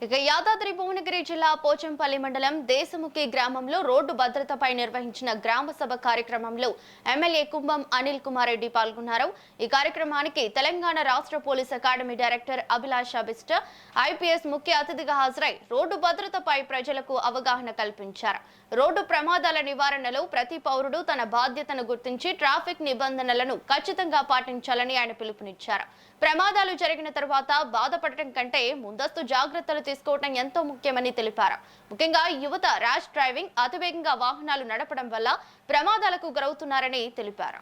ఇక యాదాద్రి భువనగిరి జిల్లా పోచంపల్లి మండలం దేశముఖి గ్రామంలో రోడ్డు భద్రతపై నిర్వహించిన గ్రామ సభ కార్యక్రమంలో ఎమ్మెల్యే కుంభం అనిల్ కుమార్ రెడ్డి పాల్గొన్నారు. ఈ కార్యక్రమానికి తెలంగాణ రాష్ట్ర పోలీస్ అకాడమీ డైరెక్టర్ అభిలాష బిస్ట్ ఐపీఎస్ ముఖ్య అతిథిగా హాజరై రోడ్డు భద్రతపై ప్రజలకు అవగాహన కల్పించారు. రోడ్డు ప్రమాదాల నివారణలో ప్రతి పౌరుడు తన బాధ్యతను గుర్తించి ట్రాఫిక్ నిబంధనలను ఖచ్చితంగా పాటించాలని ఆయన పిలుపునిచ్చారు. ప్రమాదాలు జరిగిన తర్వాత బాధపడటం కంటే ముందస్తు జాగ్రత్తలు తీసుకోవడం ఎంతో ముఖ్యమని తెలిపారు. ముఖ్యంగా యువత ర్యాష్ డ్రైవింగ్, అతివేగంగా వాహనాలు నడపడం వల్ల ప్రమాదాలకు గురవుతున్నారని తెలిపారు.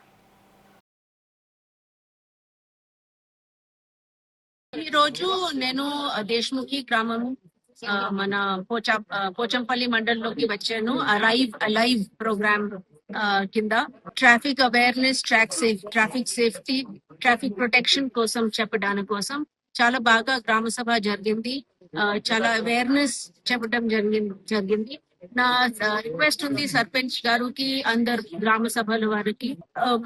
ఈ రోజు నేను దేశముఖి గ్రామం మన పోచంపల్లి మండలంలోకి వచ్చాను. అలైవ్ ప్రోగ్రామ్ కింద traffic awareness, traffic safety, traffic protection కోసం చెప్పడానికి కోసం చాలా బాగా గ్రామ సభ జరిగింది. చాలా అవేర్నెస్ చెప్పడం జరిగింది. నా రిక్వెస్ట్ ఉంది సర్పంచ్ గారికి, అందరు గ్రామ సభల వారికి,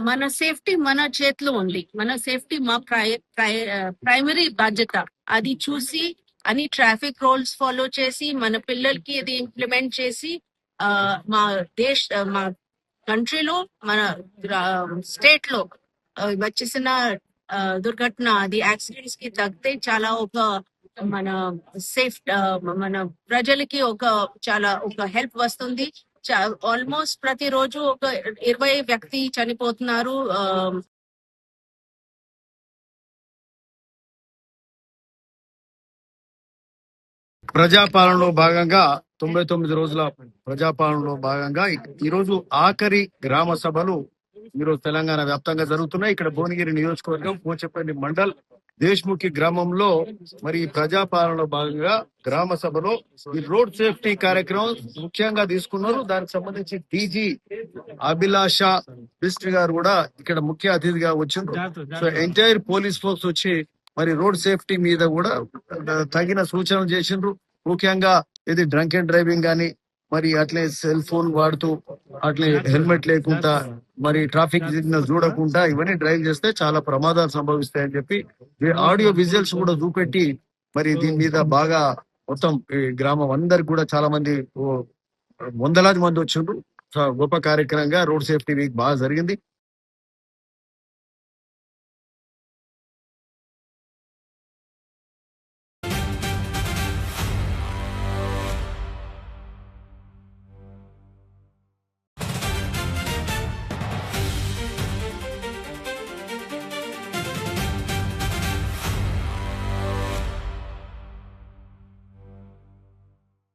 మన సేఫ్టీ మన చేతిలో ఉంది. మన సేఫ్టీ మా ప్రైమరీ బాధ్యత. అది చూసి అన్ని ట్రాఫిక్ రూల్స్ ఫాలో చేసి మన పిల్లలకి ఇది ఇంప్లిమెంట్ చేసి మా కంట్రీలో, మన స్టేట్ లో వచ్చేసిన దుర్ఘటన, అది యాక్సిడెంట్స్ కి తగ్గితే చాలా మన మన ప్రజలకి చాలా హెల్ప్ వస్తుంది. ఆల్మోస్ట్ ప్రతిరోజు 20 వ్యక్తి చనిపోతున్నారు. ప్రజాపాలనలో భాగంగా 99 రోజుల ప్రజాపాలనలో భాగంగా ఈరోజు ఆఖరి గ్రామ సభలు ఈరోజు తెలంగాణ వ్యాప్తంగా జరుగుతున్నాయి. ఇక్కడ భువనగిరి నియోజకవర్గం పోచంపల్లి మండల్ దేశముఖి గ్రామంలో మరి ప్రజాపాలనలో భాగంగా గ్రామ సభలో ఈ రోడ్ సేఫ్టీ కార్యక్రమం ముఖ్యంగా తీసుకున్నారు. దానికి సంబంధించి డీజీ అభిలాష బిస్ట్ గారు కూడా ఇక్కడ ముఖ్య అతిథిగా వచ్చిండ్రు. సో ఎంటైర్ పోలీస్ ఫోర్స్ వచ్చి మరి రోడ్ సేఫ్టీ మీద కూడా తగిన సూచనలు చేసిండ్రు. ముఖ్యంగా ఇది డ్రంక్ అండ్ డ్రైవింగ్ గానీ, మరి అట్లే సెల్ ఫోన్ వాడుతూ, అట్లే హెల్మెట్ లేకుండా, మరి ట్రాఫిక్ సిగ్నల్ చూడకుండా ఇవన్నీ డ్రైవ్ చేస్తే చాలా ప్రమాదాలు సంభవిస్తాయని చెప్పి ఆడియో విజువల్స్ కూడా చూపెట్టి మరి దీని మీద బాగా మొత్తం ఈ గ్రామం అందరికి కూడా చాలా మంది, వందలాది మంది వచ్చిండ్రు. గొప్ప కార్యక్రమంగా రోడ్ సేఫ్టీ వీక్ బాగా జరిగింది.